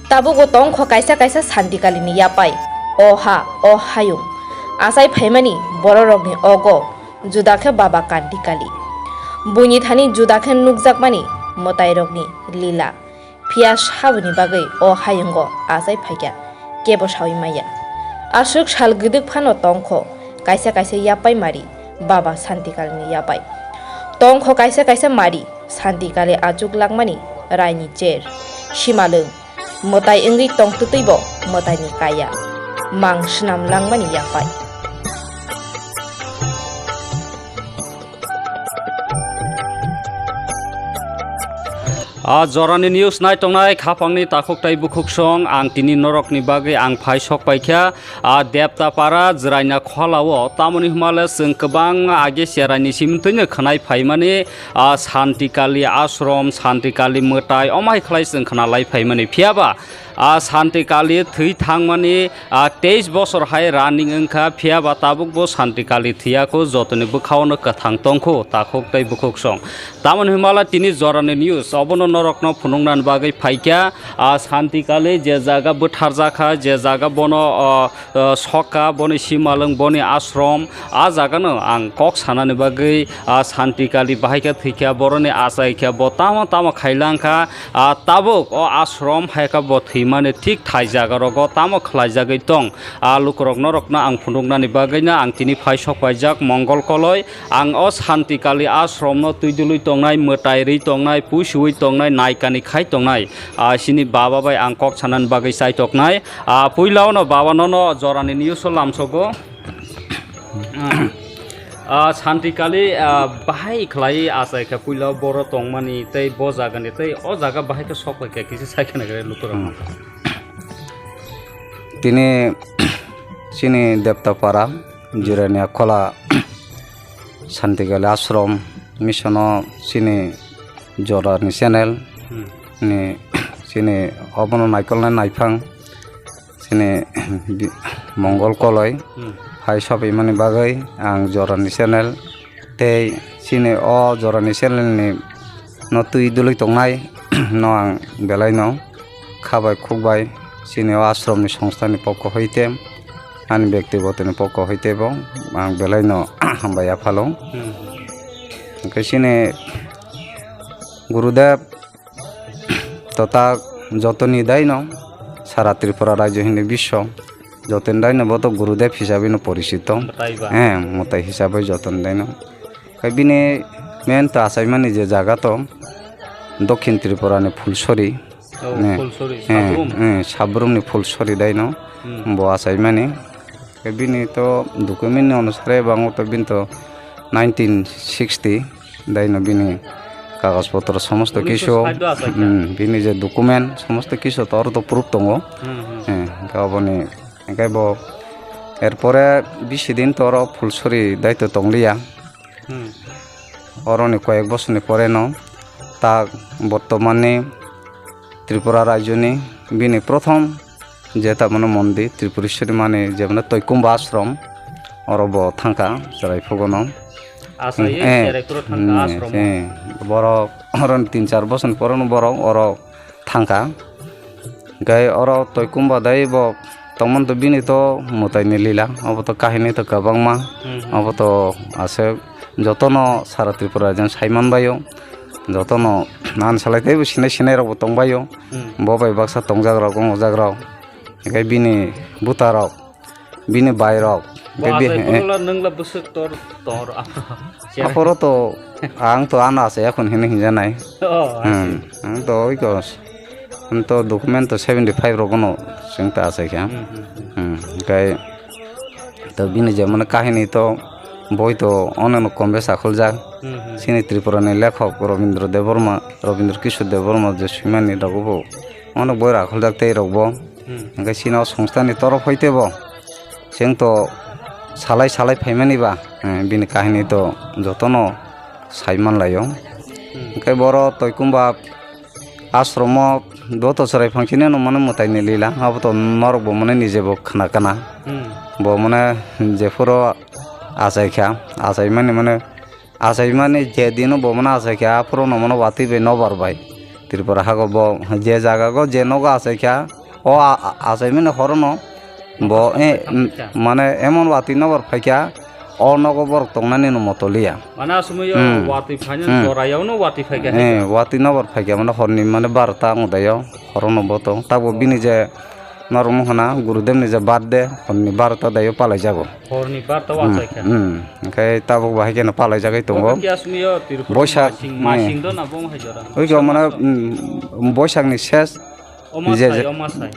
Tabugo tongkho kaisa kaisa santikalini yapai oha o hayung asai phaimani bororokni ogo judakhe baba kantikali buini thani judakhe nukjakmani motairokni lila pias habuni bagai o hayungo asai phaikya kebo sawi maya asuk sal giduk phano tongkho kaisa kaisa yapai mari baba santikalini yapai tongkho kaisa kaisa mari santikale ajuk langmani raini cher simalung motai ingri tong tutui bo motai ni kaya mang senam langmani yapai Jorani news nai tongnai khapangni takok tai bukhuk song ang tini norok ni bagai ang phai sok paikha depta para jraina kholao tamoni himale sing kebang age serani simtune khanai phaimani santikali ashram santikali motai omai khlai sing khanalai phaimani phiaba santikali thui thangmani 23 bosor hai running engkha phiaba tabuk bo santikali thiako jotoni bukhaono kathang tongkho takok tai bukhuk song tamoni himala tini jorani news obono norokno phunungnan bagai phaikya santikali je jaga butharjaka je jaga bono soka boni simalung boni ashram jagano ang kok sanani bagai santikali bahaikya thikya boroni asaikya bo tama khailangkha tabuk o ashram haika bo thimane thik thai jaga rogo tamo khlai jagai tong lukrok norokna ang phunungnani bagaina ang tini phai sokpaijak mongol koloi ang o santikali ashram no tuidului tongnai motairi tongnai pusui tongnai naikani khai tongnai sini baba bai ang kok sanan bagai sai toknai puilao no baba no jorani news lamsogo santikali bahai khlai asai kha puilao boro tongmani tei bo jagani tei o jaga bahai ka sokpai ka kisi saikana gare lukurang tini sini deptapara jirania khola santikali ashram missiono sini jorani channel ni sini obono naikolna naifang sini mongol koloi hai sobi mani bagai ang jorani channel tei sini o jorani channel ni no tui dului tongnai no ang belai no khabai khukbai sini o ashram ni সংস্থা ni pokko hoite ani ব্যক্তিগত ni pokko hoite bo ang belai no hambai aphalong ke sini গুরুদেব তথা যতনি thine সারা ত্রিপুরা রাজ্য হিন্দু বিশ্ব যতন thine বত গুরুদেব হিসাবে পরিচিত হ্যাঁ মতাই হিসাবে যতন দাইন বিনে মেন তো আসাইমানি যে জায়গা তো দক্ষিণ ত্রিপুরানি ফুলসরি হ্যাঁ সাবরুমনি ফুলসরি দাইন ব আসাইমানি বিনি তো ডকুমেন্ট অনুসারে বাংলা তো বিন তো 1960 দাইন বিনি কাগজপত্র সমস্ত কিছু বিনি যে ডকুমেন্ট সমস্ত কিছু তোর তো প্রুফ দङ হ্যাঁ গাবনি গাইব এরপরে 20 দিন তোর ফুলসরি দায়িত্ব দংলিয়া অরনি কয়েক বছরনি পরে ন তা বর্তমানে ত্রিপুরা রাজ্যনি বিনি প্রথম যেটা মানে মন্দির ত্রিপুরেশ্বরী মানে যে মানে তৈকুম্বা আশ্রম অরব থাকা যারাই ফগন বড় অরন 3-4 বছর পরন বড় অর থাকা গাই অর তৈকুম্বা দাই ব তমন তো বিনি তো মতাইনি লীলা অব তো কাহিনী তো গবাংমা অব তো আছে যতন সারা ত্রিপুরা যেন সাইমান বায়ো যতন নান সালাইতেবো সিনাই সিনাই রব তংবায়ো ববাই বাক্সা তংজাগ্রাও গংজাগ্রাও গাই বিনি বুতারাও বিনি বাইরাও আপরো তো আং তো আনা আছে এখন হিনে হিজানাই আং তো ওইকস তো ডকুমেন্ট তো 75 রকনো সেটা আছে কি গাই তো বিনি যেমন কাহিনী তো বই তো অনেক কমবে সাখল যা সিনি ত্রিপুরানি লেখক রবীন্দ্র দেববর্মা রবীন্দ্র কিশোর দেববর্মা যে সিমানি রাখবো অনেক বই রাখল যাতে রাখব গাই সিনাও সংস্থানি তরফ হইতেব जों तो सालाय सालाय फाइमानिबा बिनि काहिनी तो जतन साइमान लायो ओंखाय बर तयकुम्बा आश्रम दत सराय फांसिनि न माने मतायनि लीला अब तो नरक बो माने निजेबो खाना काना बो माने जेफोरो आसायख्या आसाय माने जे दिन बो माने आसायख्या फोरो न माने वाति बे न बारबाय ত্রিপুরা হাগো ব যে জায়গা গো যে নগা আছে খ্যা ও আছে মানে হরনো ব মানে এমন ওয়াতি নগর ফাইকা ও নগর বর তংনানি মতো লিয়া Mana semuanya wati fanya soraya no wati faga. ওয়াতি নগর ফাইকা মানে হরনি মানে 12টা উদয় হরনো বতো তাবো বিনি যে নরম হনা গুরুদেব নিজে বাদ দে হরনি 12টা দায়ও পালাই যাগো Horni bar tawa saja. ওখাই তাবো বাহি কেন পালাই যাগাই তঙ্গো Kia semuanya tiru. Boysak, Masing do na bong hajora. ওই গো মানে বৈশাখনি শেষ Omasai, omasai.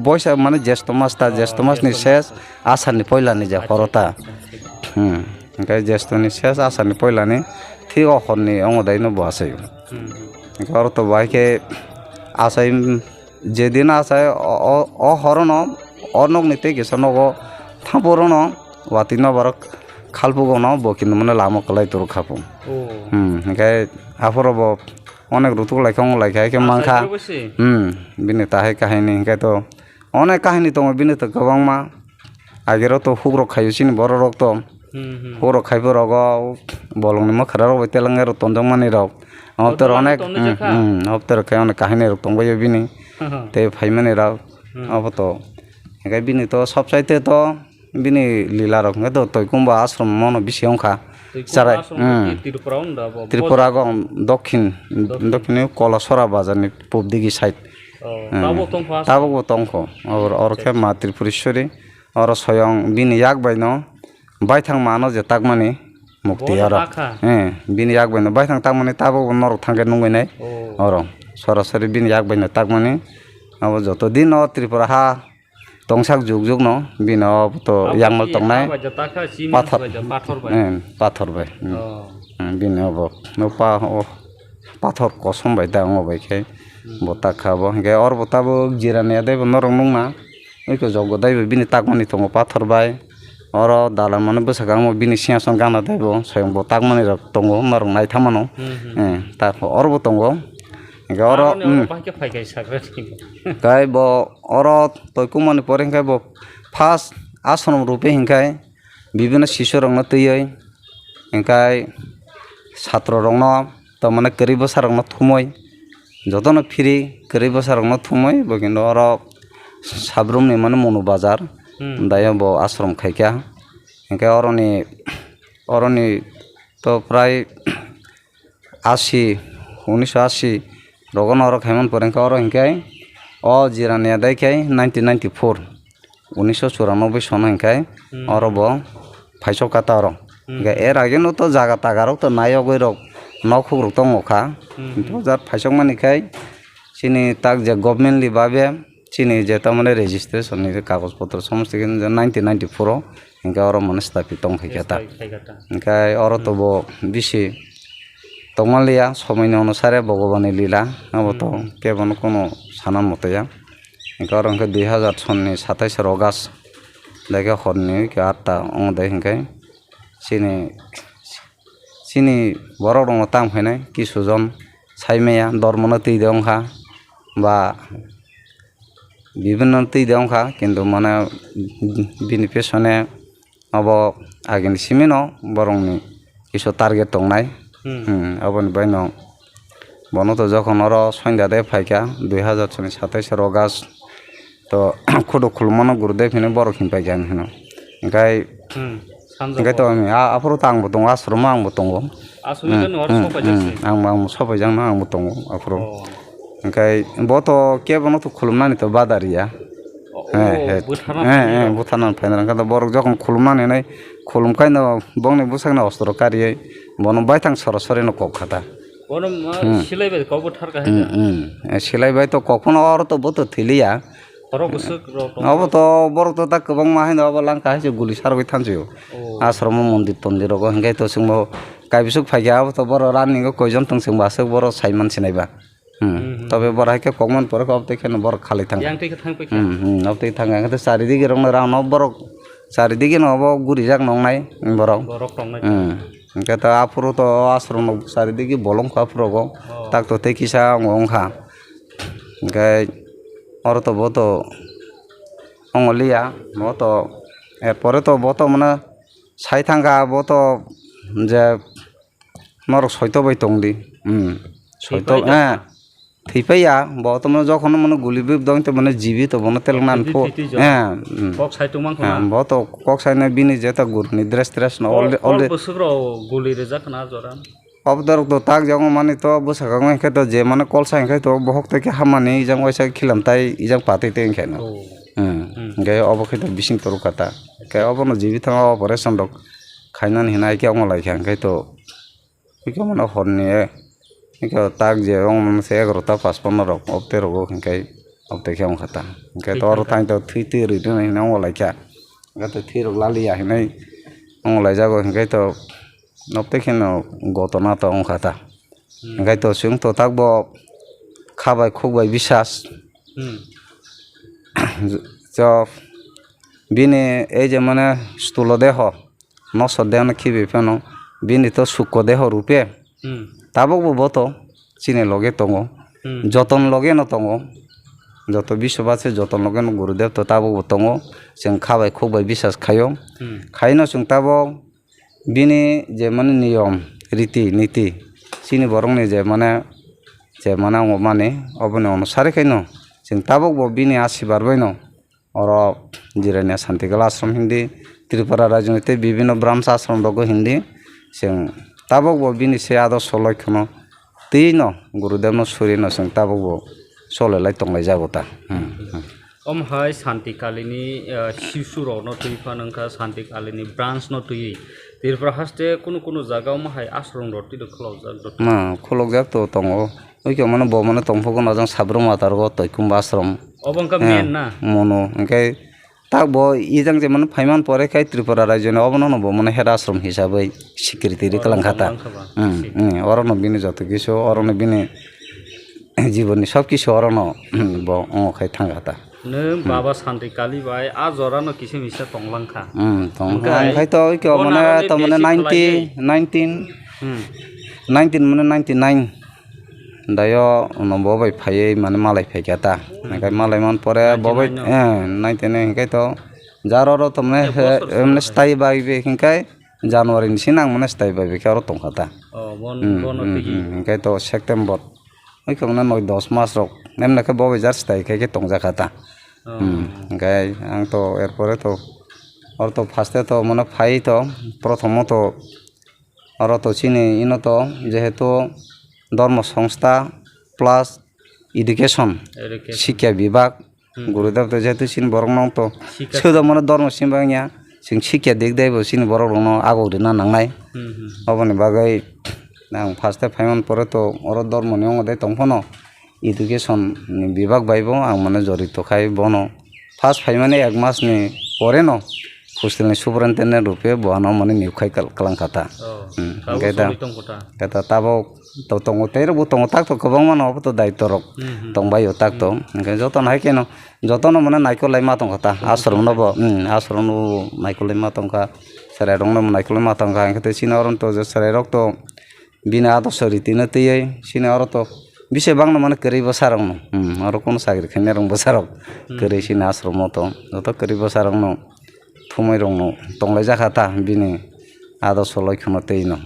বৈশাখ মানে জ্যেষ্ঠ মাসটা জ্যেষ্ঠ মাসনি শেষ আষাঢ়নি পয়লানি যা হরতা ওখাই জ্যেষ্ঠনি শেষ আষাঢ়নি পয়লানি ঠিক অখরনি অঙ্গদাই নব আছে ঘর তো বাইকে আসাই যেদিন আসাই অহরণ অনগনিতে গেছে নগ থাপরণ ওয়াতি নবার খালপুগো ন কিন্তু মানে লামো কলাই তোর খাপো ওখাই আফরব অনেক ঋতু লাইখাং লাইখাই কে মাংখা বিনি তাহাই কাহিনী ওখাই তো অনেক কাহিনী দङ বিনি তো গোबां मा আগেরও তো হুগ্র খাইছিনি বড় রক তো হুগ্র খাইব রগ বলংনি মখরা রগ তেলাঙ্গের তন্দং মানি রগ হপ্তার অনেক হপ্তার খাই অনেক কাহিনী রক দংবাই বিনি তে ফাইমানি রগ अब তো ওখাই বিনি তো সব চাইতে তো বিনি লীলা রক তো তৈকুম্বা আশ্রম মন বেশি অংখা যারা ত্রিপুরা দক্ষিণে কলাসরা বাজারনি পূব দিকে সাইড তাবো তংখ আর খে মা ত্রিপুরেশ্বরী আর স্বয়ং বিনি এক বাইন বাইথাং মানো যে তাকমানি মুক্তি আর বিনি এক বাইন বাইথাং তাকমানি তাবো নরক থাঙ্গে নুঙ্গাইনাই আর সরাসরি বিনি এক বাইন তাকমানি अब যতদিন ত্রিপুরা হা তংসাক যুগ যুগ ন বিন তো ইয়াংমাল তংনাই পাথর বাই বিন পাথর কসম বাই দাং বাইখাই বতা খাবো হে অর বতাবো জিরানিয়া দেব নরং নুংনা ওইকে জগ দাইবো বিনি তাকমানি তঙ্গ পাথর বাই অর দালান মানে বসাগাং বিনি সিংহাসন গানা দেব স্বয়ং তাকমানি তঙ্গ নরং নাই থামানো তারপর অরবো তঙ্গ অর গাই ব অর তৈকুমানি পরে হিংখাই ব ফার্স্ট আশ্রম রূপে হিংখাই বিভিন্ন শিশু রং তৈয় হিংখাই ছাত্র রং তো মানে করি বসা রং থুমই যতন ফ্রি করি বসা রং থুমই কিন্তু অর সাবরুমনি মানে মনু বাজার দায় ব আশ্রম খাইকা হিংখাই অরনি তো প্রায় 1980 রগন অর খাইমন পরেঙ্কা অর হিংখাই জিরানিয়া দাইখাই 1994 1994 সন হিংখাই অর ব ফাইসব কাতা অর এর আগে তো জাগা তাগারক তো নায়ক রক নখুগ্রক দङখা কিন্তু যার ফাইসক মানিখাই চিনি তাক যে গভর্নমেন্টলি ভাবে চিনি যে তারমানে রেজিস্ট্রেশন কাগজপত্র সমস্ত কিন্তু 1994 হিংখা অর মানে স্থাপিত দংখাইখাতা হিংখাই অর তো ব বেশি তংমালিয়া সময়নি অনুসারে ভগবানের লীলা তো কেবল কোনো সানার মতোয়া হিংখা হিংখা 2000 সননি 27 অগাস্ট দেখে হরনি 8টা অঙ্গদায় হিংখাই চিনি বড় দङ তাংফাইনাই কিছুজন সাইমাইয়া ধর্মনো তৈ দেংখা বা বিভিন্ন তৈ দেংখা কিন্তু মানে বিনি পেছনে अब আগেনি সিমিনো বরংনি কিছু টার্গেট দংনাই অবনি বাইন বনো তো যখন অর সন্ধ্যা দেয় ফাইকা 2027 অগাস্ট তো খুদ খুলমানো গুরুদেব হিনে বড় খিন পাইকা হিনো ওখাই তো আমি আফর তো আংবো দङ আশ্রম আংবো দङ आंबो सबायजांनो आंबो दङ आफोराव ओंखाय बथ' केबनो तो खुलुमनानै तो बादारिया बुथारनानै फायनानै ओंखायनो बर' जखन खुलुमनानै खुलुमखायनो बंनि बुसांना अस्त्र कारियै बनो बायथां सरासरिनो कखा सिलायबाय तो कखनो और तो बथ' थैलिया अब तो बर' तो दा गोबां मा होनो अब लांखा हायसो गुलि सारबाय थानसै आश्रम मन्दिर तन्दिराव ओंखाय तो जोंबो गायबिसुक फायगा अब तो बर' रानिंगो कयजन थोंसोंबासो बर' साइ मानसि नायबा तबे बर' हायके कमन पर अब तेखेनो बर' खालि थां अब ते थाङा ओंखायनो चारिदिगे रंनो रावनो बर' चारिदिगे नङाबा गुरि जाग नंनाय बर' ओंखाय तो आफुरो तो आश्रम चारिदिगे बलंखा आफुराव ताक तो तेखिसा अंखा ओंखाय और तो बहुत अंगलिया बहुत एरपरे तो बहुत माने साइ थांगा बहुत जे नर सैत बाय दंदि হয়তো হ্যাঁ থিপাইয়া বর্তমানে যখন মানে গুলি বিপ দং তো মানে জীবিত বনে তেলমান হ্যাঁ Kok saya tumang হ্যাঁ kena. বহুত কক সাইনে বিনি যেটা গুরনি ড্রেস ট্রেস না Kol besukro guli reja kena joran. অবদার তো তাক যাও মানে তো বসাকা খাই তো যে মানে কল সাই খাই তো বহক থেকে হামানি ইজাং ওইসা খিলাম তাই ইজাং পাতে তেং খাই না Oh. গে অবখাই তো বিসিং তরু কাটা গে অবনো জীবিত অপারেশন দক খাইনান হিনাই কে অঙ্গ লাইখাই খাই তো ওইকে মানে হরনি ইকে তাক যে অঙ্গ মানে 11টা 5-15 রক অবতে রগো খাই অবতে খেয়ে খাতা গে তো আরো তাই তো থুই তুই রইতো না হিনা অঙ্গ লাইখা গে তো থুই রক লালি আহিনাই অঙ্গ লাই যাগো খাই তো নবতে খেয়ে গতনা তো অঙ্গ খাতা খাই তো সিং তো তাকবো খাবাই খুবই বিশ্বাস চ বিনি এই যে মানে স্থূল দেহ নসর দেহ না খিবি ফেন বিনি তো সূক্ষ্ম দেহ রূপে তাবক বত চিনি লগে দङ যতন লগে ন দङ যত বিশ্বব আছে যতন লগে গুরুদেব তো তাবক দङ जों খাবাই খুবই বিশ্বাস খায় খাইনো जों তাবক বিনি যে মানে নিয়ম রীতি নীতি চিনি বরংনি যে মানে आंगो माने अबने अनुसारे खायनो जों ताबक बिनि आशीर्बाद बायनो और जिरायना शांतिगला आश्रम हिंदी त्रिपुरा राजनीति विभिन्न ब्राह्मण आश्रम दग हिंदी जों ताबक बिनि से आदर्श लक्ष्यनो तीनो गुरुदेव न सूर्यनो जों ताबक सलायलाय तंलाय जागोता Omhai Santi Kalini Sisuro no tuipa nangka Santi Kalini branch no tui tirpra haste kuno jaga omhai asrong roti do khlojak do na kholojak to tongo oike mane bo mane tongpoko na jang sabrum matargo toikumba ashram obongka men na mono engkai tak bo ijang je mane phaiman pore kai tripura rajyone obono no bo mane head ashram hisabai স্বীকৃতি ri kalang khata orono bini joto kisu orono bini জীবনী সব কিছু অরনো খাই থাঙ্গাতা neng baba Santi Kali bai a jorano kise misa tonglangkha খাই তো ওই কেউ মানে তো মানে 19 মানে 99 দায়ো ববাই ফাইয়ে মানে মালাই ফাইকাতা নাকাই মালাই মান পরে ববাই 99 খাই তো যারো তো মানে স্থায়ী বাইবে হিংকাই জানুয়ারি নিছিনা মানে স্থায়ী বাইবে কে আরো তংখাতা খাই তো সেপ্টেম্বর ওই কেউ মানে 9-10 মাস রক নেমনাকে ববাই যার স্থায়ী খাইকে তংজাখাতা গাই আং তো এরপরে তো আর তো ফার্স্টে তো মানে ফাই তো প্রথমত আর তো চিনি ইনো তো যেহেতু ধর্ম সংস্থা প্লাস এডুকেশন শিক্ষা বিভাগ গুরুদেব তো যেহেতু চিনি বরং নং তো শুধু মানে ধর্ম সিমবাঙিয়া जों শিক্ষা দিক দেব চিনি বরং নং আগৌরিনা নাंनाय অবনি বাগै आं फार्स्टे फाइमन परे तो और धर्मनि अंगदे तंफनो एडुकेशन विभाग बाइबो आं माने जरित खाय बनो फार्स्ट फाइमाने 1 मासनि परे न हस्टेलनि सुपरिनटेन्डेन्ट रुपे बहानो माने निउखाय कालांखाता केता ताबो तो तंगो तेरो बो तंगो ताक तो गोबां मानो तो दायित्व रक तंबायो ताक तो ओंखाय जतन हाय केनो जतन माने नायखलाय मा तंखाता आश्रम नबो नायखलाय मा तंखा सेराय रंनो नायखलाय मा तंखा ओंखाय सिनावरन तो सेराय रक तो बिना आदर्श रीतिनो तैयै सिना और तो बिसे बांगनो माने करै बसारंनो और कोन सागरि खैने रंग बसारक करै सिना आश्रम तो जत करै बसारंनो थुमै रंनो तंलाय जाखाता बिनि आदर्श लक्ष्यनो तैनो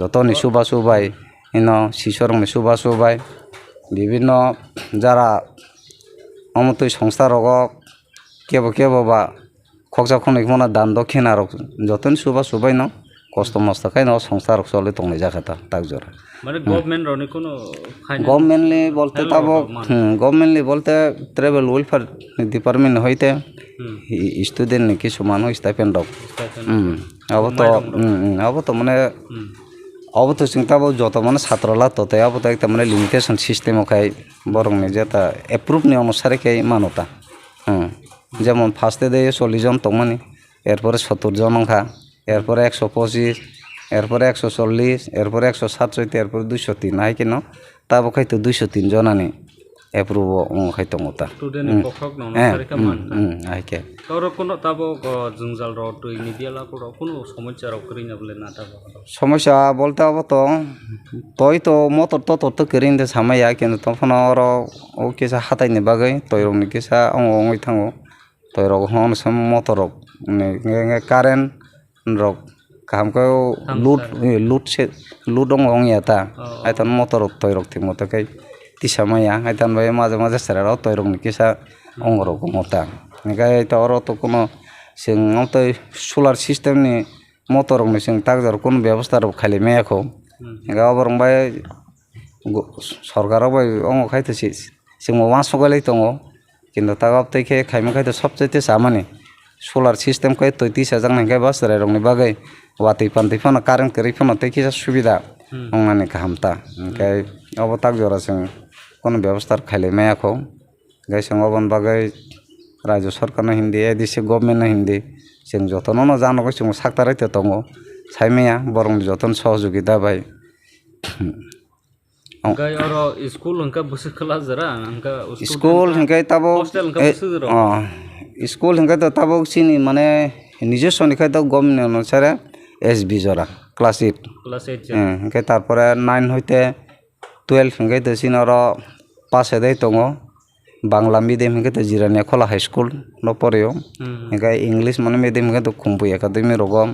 जतनि सुबा सुबाय इनो शिशुरंनि सुबा सुबाय विभिन्न जारा अमतै संस्था रग केबो बा खगजा खनैखमना दान दक्षिणा रक जतनि सुबा सुबाय न কষ্ট মস্ত খাই না সংস্থা রক চলে তংলাই জাখাতা তাক জোরা মানে গভর্নমেন্ট রনি কোনো গভর্নমেন্টলি বলতে তাবো গভর্নমেন্টলি বলতে ট্রাভেল ওয়েলফেয়ার ডিপার্টমেন্ট হইতে স্টুডেন্ট নি কিছু মানুষ স্টাইপেন্ড রক আবো তো মানে আবো তো চিন্তাবো যত মানে ছাত্রলা ততে আবো তো একটা মানে লিমিটেশন সিস্টেম খাই বরং নি যেটা অ্যাপ্রুভ নি অনুসারে খাই মানতা যেমন ফার্স্টে দেয় 40 জন তংমানি এরপরে 70 জন খা এরপরে 125 এরপরে 140 এরপরে 167 এরপরে 203 আই কেন তাবো খাইতো 203 জনানি এপ্রুভ খাইতো মতা স্টুডেন্ট পক্ষক ননসারে কামান আইকে তোর কোন তাবো জংজাল র তুই মিডিয়ালা কোন সমস্যা র করিনা বলে না তাবো সমস্যা বলতে হবো তো তই তো মতর তো করিন দে সামাইয়া কিন্তু তখন আর ও কেসা হাতাইনি বাগৈ তয়রংনি কেসা অঙ্গই থাঙ্গো তয়রক হন সম মতরক কারেন্ট রক kahamko lut dong ong ya ta aitan motor toyrok ti motor kai tisamaya aitan bai maje maje seraro toyrok ni kisa ongro ko mota ngai ta oro to kono sing ngomtoi solar system ni motor ni sing takjar kono ব্যবস্থা ro khali me ko ngai oborong bai সরকারও bai ong khaitesi sing mo was sogalei tongo কিন্তু তাগপ থেকে Jaime খাইতে সবচাইতে সামানি solar system কই তৈ 30,000 নাঙ্গাই বাসরে রংনি বাগै ওয়াতি পান্তি ফনা current করি ফনা থেকে সুবিধা অংনানি কাহামতা ओमफ्राय অবতাক জরা जों কোন ব্যবস্থা খাইলে মায়াখো গাই সঙ্গবন বাগै রাজ্য সরকার হিন্দি এদিছে গভর্নমেন্ট হিন্দি जों যতন জানো जों সাকতারাইতে দङ সাইমেয়া বরং যতন সহযোগিতা by Angkai oro school hengka busuk kelas jera angka school hengkai tabo hostel hengka busuk jero school hengkai to tabo sini mane নিজস্ব নিখাই তো গভর্নমেন্ট অনুসারে এসবি জরা ক্লাস 8 হengkai তারপরে 9 হইতে 12 hengkai তো সিনর পাশে দেই দङ বাংলা মিডিয়াম hengkai তো জিরানিয়া খোলা হাই স্কুল ন পরেও hengkai ইংলিশ মানে মিডিয়াম hengkai তো খুম্পুই একাডেমি রগম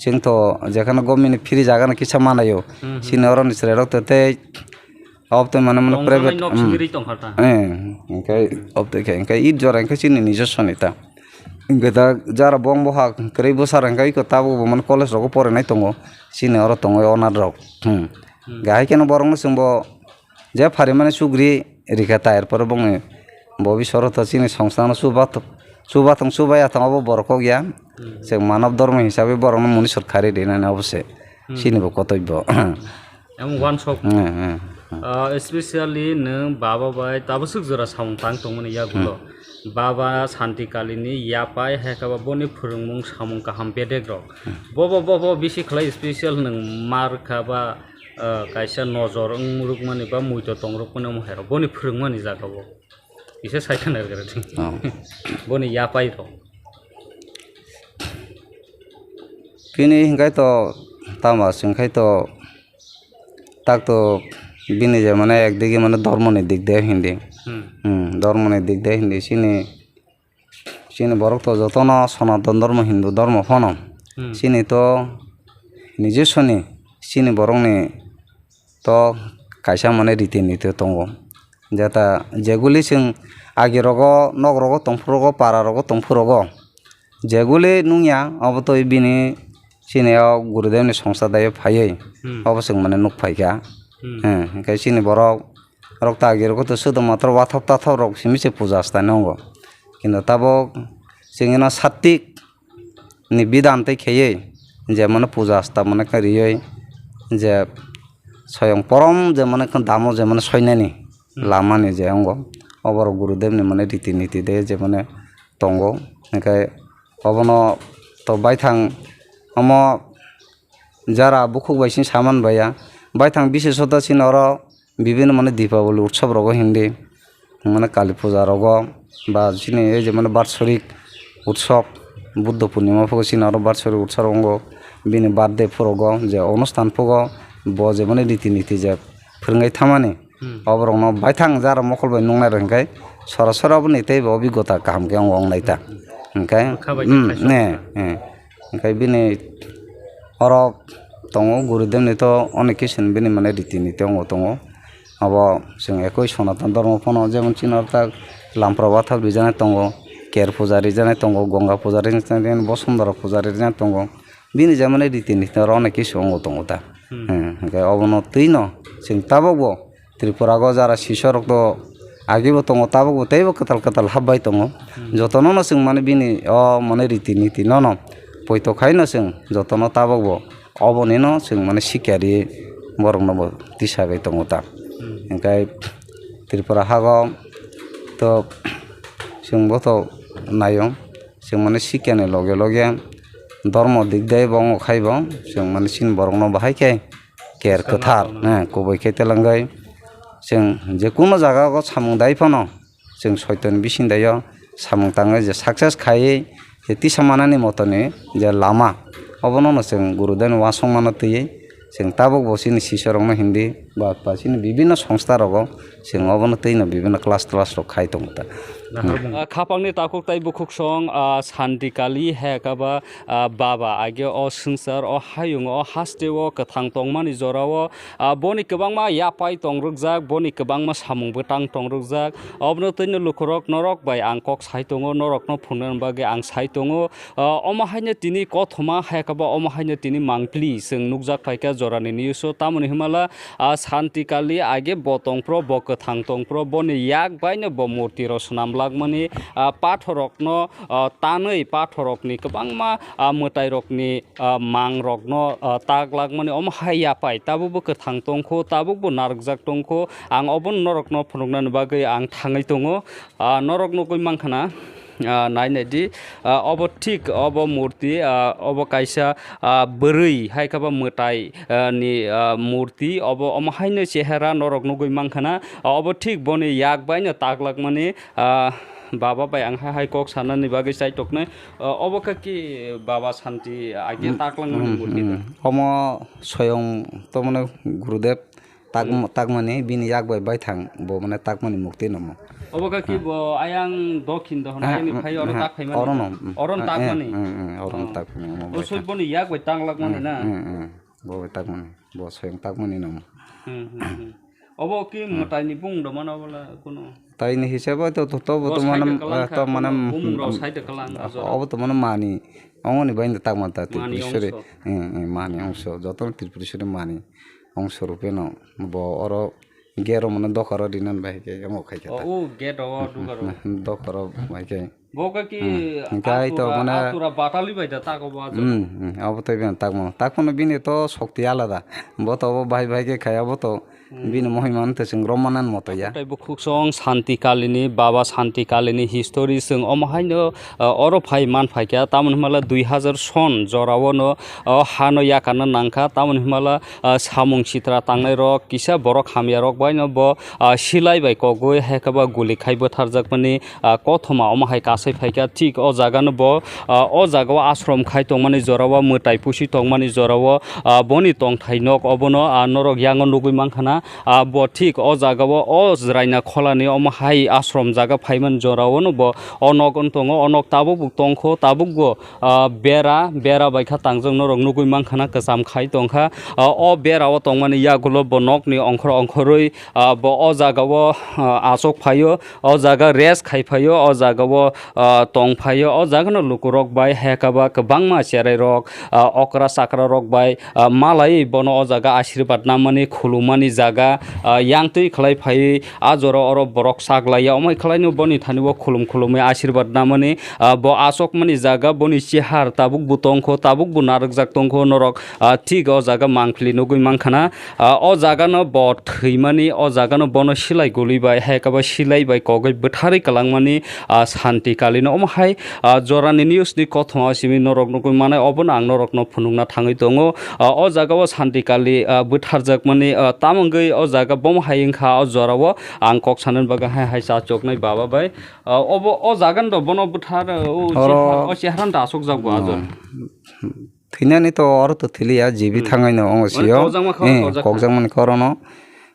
সিং তো যেখানে গভর্নমেন্ট ফ্রি জায়গা না কিছা মানায়ো সিনর নিসরে রক্ততে अब तो माने माने प्राइवेट ओंखाय अब तो ओंखाय इ जरा ओंखाय सिनि নিজস্ব नेता ओंखाय दा जारा बंग बहा कै बोसोर ओंखाय को ताबो माने कलेज रग फरायनाय दङ सिनि अर दङ अनार रग गाय केन बरंग जोंबो जे फारि माने सुग्रि रिखाता एरपर बङो भबिष्यत सिनि संस्थान सुबाथं सुबाया थाङाबो बरक गया जों मानव धर्म हिसाबै बरंग मुनि सरकारि देनानै अबसे सिनिबो कर्तव्य एम वन शॉप स्पेशली नों बाबा बाय ताबसुक जरा साउंड तांग तंमोन यागुलो बाबा शान्तिकालिनी यापाय हेकाबा बनि फोरोंमुं सामुं काहाम बेदेग्र बबो बिसि खलाय स्पेशल नों मारखाबा कायसा नजर मुरुक माने बा मुइतो तंग्रक माने महेर बनि फोरोंमानि जागाबो इसे साइखनार गरथि बनि यापाय र किनि हिंगाय तो तामा सिंखाय तो ताक तो बिनि जे माने एकदिके माने धर्मनि दिक दे हिंदी धर्मनि दिक दे हिंदी सिनि बरक तो जतन सनातन धर्म हिंदू धर्म फन सिनि तो নিজস্বনি सिनि बरंनि तो कायसा माने रीति नीति दङ जेता जेगुलि जों आगिरग नगरग तंफुरग पारारग तंफुरग जेगुलि नुंया अब तो बिनि सिनियाव गुरुदेवनि संसार दायो फायै अब जों माने नुक फायगा ओंखाय सिनि बरक रक्ता आगिरग तो सुद मात्र वाथाव ताथाव रक सिमिसे पूजा आस्था नंगो किन्तु ताबो जोंना सात्विक नि विधान तै खेयै जे माने पूजा आस्था माने करियै जे स्वयं परम जे माने दामो जे माने सयनानि लामानि जे अंग अबर गुरुदेवनि माने रीति नीति दे जे माने दंगो ओंखाय अबनो तो बायथां हम যারা বুকুক বাইসিন সামান বাইয়া বাইথাং বিশেষত সিন অর বিভিন্ন মানে দীপাবলি উৎসব রগ হিন্দি মানে কালী পূজা রগ বা সিনি এই যে মানে বার্ষিক উৎসব Buddha Purnima fog scene or বার্ষিক উৎসব অঙ্গ বিনি বার্থডে ফরগ যে অনুষ্ঠান ফগ ব যে মানে রীতি নীতি যে फोरोंनाय थामानि अबरंग बायथां जारा मखल बाय नंनाय रंगाय सरासराबो नेतै अभिज्ञता गाहामके आं अंनायता ओंखाय ने ओंखाय बिनि अरब दङ गुरुदेवनि तो अनेक किसिम बिनि माने रीति नीति अंग दङ अब जों एकय सनातन धर्म फन जेमन चिनरता लामफ्रा बाथा बिजानाय दङ केर पुजारी जानाय दङ गंगा पुजारी जानाय बसुंधरा पुजारी जानाय दङ बिनि जे माने रीति नीति अनेक किसिम अंग दङ दा ओंखाय अबनो तैनो जों ताबावबो त्रिपुरागो जारा शिशरक तो आगेबो दङ ताबावबो तैबो कताल कताल हाबबाय दङ जतननो जों माने बिनि माने रीति नीति नन पयतखायनो जों जतन ताबावबो अबनिनो जों माने सिखारि बरंनबो दिसाबाय दङ दा ओंखाय त्रिपुरा हागो तो जोंबो तो नायं जों माने सिखानि लगे लगे धर्म दिगदाय बङ खायबो जों माने सिन बरंनो बाहायखाय केर कथार कबैखाय तेलांगाय जों जेकुनु जागायाव सामुं दायफानो जों सयतन बिसिंदायो सामुं ताङो जे साक्सेस खायै जे तिसामानानि मतनि जे लामा अबनो जों गुरुदेव वासंमानो तैयै जों ताबो बसिनि शिशरंनो हिन्दी বা sini বিভিন্ন সংস্থা rogo sing obono teino বিভিন্ন class rok khai tongta khapangni takuk tai bukhuk song sandikali hekaba baba age o sungsar o hayung o hasteo kathang tongmani jorao boni kwbangma yapai tongrukjak boni kwbangma samung bwtang tongrukjak obno teino lukhorok norok bai ang kok sai tongo norok no phunnan bage ang sai tongo omo haine tini kothoma hekaba omo haine tini mangpli sing nukjak paika jorani niuso tamoni himala sandikali age botongpro bo kathang tongpro boni yak baino bo murti ro snam lagmani pathorokno tanei pathorokni kwbangma mwtai rokni mang rokno tag lagmani om haya pai tabubo kathang tongkho tabubo narjak tongkho ang obon norokno phunukna bagui ang thangai tongo norokno koi mangkhana nainedi obo thik obo murti obo kaisa bwrui haikaba mwtai ni murti obo omhaino chehara norok nugui mangkhana obo thik boni yak baino taglakmani baba bai ang hai kok sanani bagi sai tokne obo ka ki baba santi age taklangmani murti omo soyong to mane gurudev tagmani bini yak bai thang bo mane tagmani mukti namo obo ka ki bo ayang dokhin do na ni phai oro tak phai mani oron tak mani oron tak o soi boni yak bai tanglak mani na bo tagmani bo soyong tagmani namo obo ki motai ni bung do mana bola kono tai ni hisaba to manam to manam obo to manam mani ongoni bain tagmanta tirpurisore mani ongso joton tirpurisore mani ongso rupeno bo oro gero mane dokaro dinan bai ke emo khai ke o gero dugaro dokaro bai ke boka ki kai to mane atura batali bai da tako ba abo to ben takmo bini to shokti alada bo to bai ke khai abo to bini mohiman te sing romanan moto ya tai bukhuk song santi kalini baba santi kalini history sing omhaino oro phai man phai kya tamon himala 2000 son jorawono hano yakana nangkha tamon himala samung chitra tangnai rok kisa borok hamya rok baino bo silai bai kogoi hekaba guli khaibo tharjakmani kothoma omhai kasai phai kya thik o jagano bo o jagao ashram khai tongmani jorawo mutai pusi tongmani jorawo boni tongthai nok obono norok yango nugui mangkhana bo thik o jagao o jraina kholani omhai ashram jaga phaiman jorawono bo onogon tongo onok tabuk tongkho tabuk bo bera baikha tangjong norok nugui mangkhana kasam khai tongkha o bera o tongmani yagulo bo nokni ongkhoroi bo o jagao asok phayo o jaga res khai phayo o jagao tong phayo o jagano lukurok bai hekaba kwbangma cherai rok okra sakra rok bai malai bono o jaga ashirbat namani khulumani jaga yangtui khlai phai ajoro oro borok saglaya omai khlaino boni thanibo khulumai ashirbat namani bo asok mani jaga boni chihar tabuk butongkho tabuk bu narakjak tongkho norok thik o jaga mangphli nugui mangkhana o jaga no bo thymani o jaga no bono silai guli bai hekaba silai bai kogoi bthari kalangmani santi kalino omhai jorani news ni kothoma simi norok nugui mane obon ang norok no phunungna thangai tongo o jaga o santi kali butharjakmani tamongoi o jaga bom haingkha o jorao ang kok sanan baga hai cha choknai baba bai obo o jagan do bono buthar o chehran da asok jagbo ajo Thina to oro to thilia jibi thangai no ongsiyo kokjangmani korono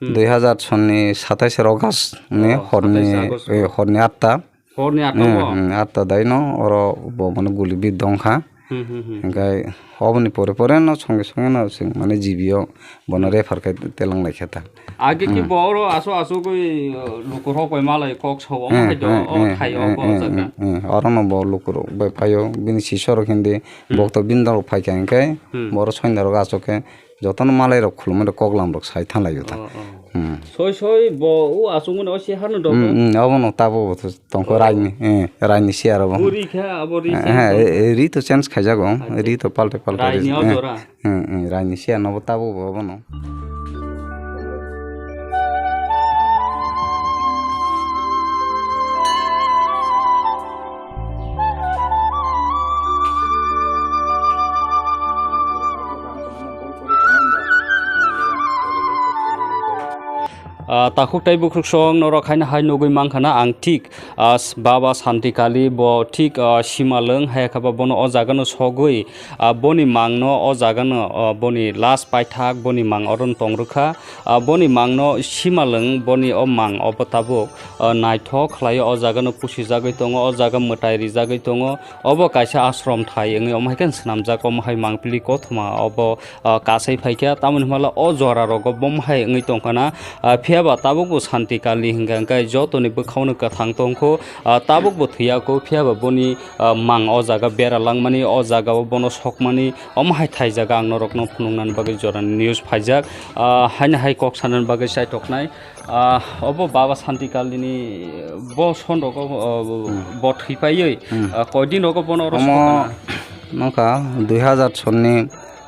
2000 sonni 27 August ni horni 8ta horni 8ta daino oro bo mane guli bidongkha engkai oboni pore no songe no sing mane jibio bono refer kai telang lakheta age ki boro aso koi lukurok bai malai kok so omai do o khai o bo jaga oro no bo lukurok bai phayo bini sisoro khinde bokto bindaro phai kai engkai boro soindaro asoke joton malai rok khulumai koklam rok sai thanlai yuta soi bo u asungun o se hanu do abono tabo tongko raini siara bo puri kha abori ri to chance khajago ri to palte raini sia no tabo bono takuktai bukruk song norok haina hai nugui mangkhana ang tik baba santikali bo tik simalung hai khaba bono o jaga no sogui boni mangno o jaga no boni last paithak boni mang oron tongrukha boni mangno simalung boni o mang obotabo naithok khlaio o jaga no pusi jagoi tongo o jaga mutai ri jagoi tongo obo kaisa ashram thai engi omhaikan snamjak omhai mangpili kothma obo kasai phaikya tamoni mala o jora rogo bomhai engi tongkana phiaba tabukbo santikali hingangkai jotoni bukhaunu kathang tongkho tabukbo thiyako phiaba boni mang o jaga bera langmani o jaga bono sokmani omhai thai jaga ang norokno phunungnan bagui jora news phaijak haina hai kok sanan bagui saitoknai obo baba santikalini bo sondoko bo thipaioi koidin rogo bono নকা 2004 ni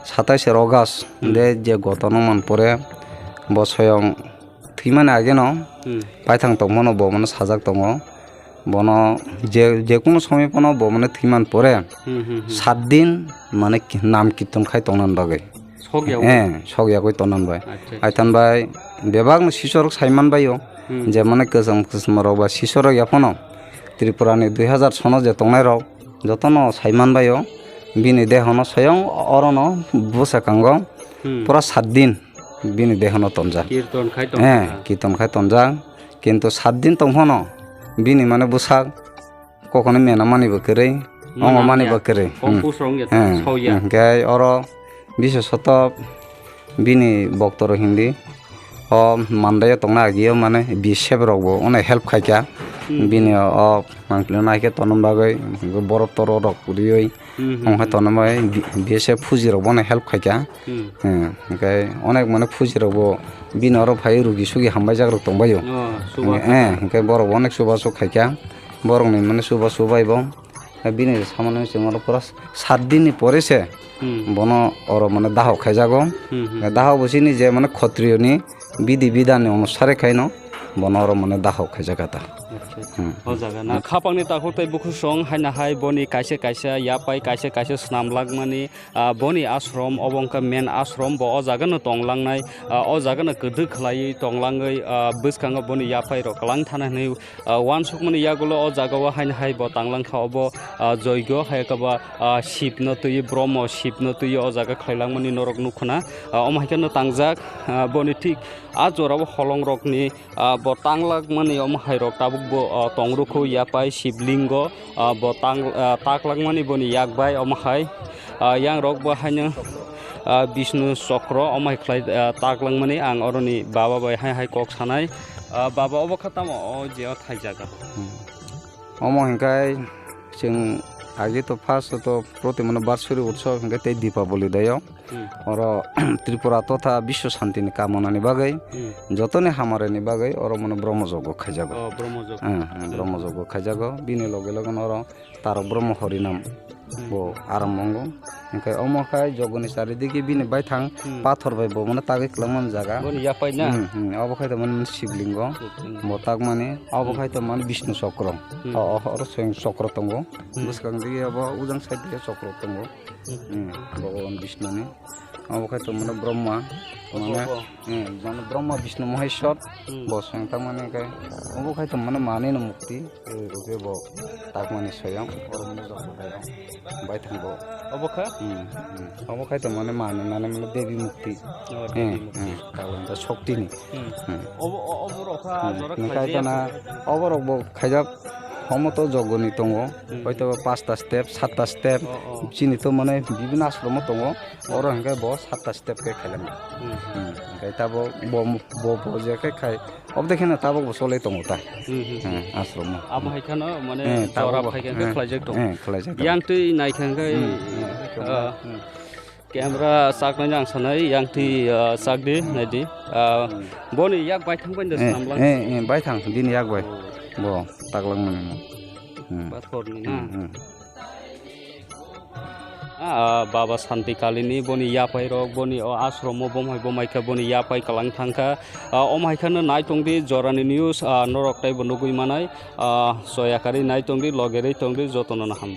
27 August দে যে গতনমান পরে বছয়ং থিমানে আগে ন পাইথাং তো মনো ব মানে সাজাক দङ বন যে কোনো সময় পনো ব মানে থিমান পরে 7 দিন মানে নাম কীর্তন খাই তনন বাগে হ্যাঁ সগিয়া কই তনন বাই আইতান বাই বেবাগ শিশর সাইমান বাইও যে মানে কসম কসম রবা শিশর ইয়াফনো ত্রিপুরানি 2006 যে তংনাই রাও যতন সাইমান বাইও বিনি দেহনো স্বয়ং অরণ বসাকাঙ্গ পুরা 7 দিন বিনি দেহনো তনজা হ্যাঁ কীর্তন খাই তনজা কিন্তু 7 দিন তংহন বিনি মানে বসাক কখনো মেনা মানিব করে অঙ্গ মানিব করে হ্যাঁ গাই অর বিশেষত বিনি বক্তর হিন্দি ও মানদায় তংনা আগিয়ে মানে বিশেপ রগব অনেক হেল্প খাইকা বিনি ও মাংকলে নাইকে তনম বাগৈ বরফ তর রক পুরিয়ই অংহাই তনম বাই বিশেপ ফুজি রগব অনেক হেল্প খাইকা হ্যাঁ অনেক মানে ফুজি রগব বিনি অর ভাই রুগী সুগী হামবাই জাগ্রত তংবাইও হ্যাঁ বরফ অনেক সুবা সু খাইকা বরংনি মানে সুবা সুবাইব বিনি সামান্য সিংহর পুরা 7 দিন পরেছে বন অর মানে দাহ খাইজাগো দাহ বসিনি যে মানে ক্ষত্রিয়নি বিধি বিধানে অনুসারে খাইন বন অর মানে দাহ খাইজাগাতা খাপাংনি তাকুtai bukhusong haina hai boni kaise kaise yapai kaise snamlagmani boni ashram obongka men ashram bo o jaga no tonglangnai o jaga no keduk khlai tonglangai bwskanga boni yapai ro klang thana nei wansukmani yagulo o jaga wa haina hai bo tanglangkha obo joigyo haikaba shipno tui brahmo shipno tui o jaga khlailangmani norok nukhna omhaikano tangjak boni thik a jorabo holong rokni bo tanglagmani omhai rok tabuk bo tongruko yapai shiblingo bo taklangmani boni yakbai omhai yang rok bo haina Bishnu Chakra omhai khlai taklangmani ang oroni baba bai hai kok sanai baba obo khatamo o je thaijaga omo hingkai जों आगे तो first तो प्रति मन बार्षिक उत्सव हिंगा ते दीपावली दयो और त्रिपुरा तथा विश्व शांति नि कामनानि बागै जतने हामारेनि बागै और मन ब्रह्मजग खाइजागो ब्रह्मजग खाइजागो बिनि लगे लगे और तार ब्रह्म हरि नाम बो आरम्भंग ओंखाय अमखाय जगनि चारिदिके बिनि बायथां पाथर बायबो माने तागै क्लामन जागा यापाय ना अबखाय त मन शिवलिंग मोताक माने अबखाय त मन विष्णु चक्र और स्वयं चक्र तंगो बसकां दिगे अब उजं साइड दिगे चक्र तंगो भगवान विष्णुनि अबखाय त मन ब्रह्मा माने ब्रह्मा विष्णु महेश्वर बसं ता माने काय अबखाय त मन माने न मुक्ति रुपे बो ताक माने स्वयं और मन जखदाय बायथांगो अबखाय त माने माने देवी मुक्ति कालन शक्तिनि अबरखा जरा खायजाना अबरखबो खायजाब সমত জগনি দङ হয়তো 5টা স্টেপ 7টা স্টেপ চিনি তো মানে বিভিন্ন আশ্রম দङ অর হংকে ব 7টা স্টেপ কে খাইলাম গাইতাবো ব যে খাই অব দেখেনা তাবো বসলে দङ তা আশ্রম আম হাইখানো মানে জরা ফাইখান খাইজাক দङ yang tui naikhangai camera sakna yang sanai yang ti sakdi naidi boni yak baithang ban samlang baithang din yak bai bo taklang mane bathorni na baba santikalini boni yapai rok boni ashromo bomai boni yapai kalang thangka omhaikhan nai tongdi jorani news norok tai bonugui manai soyakari nai tongdi logerei tongdi jotono na ham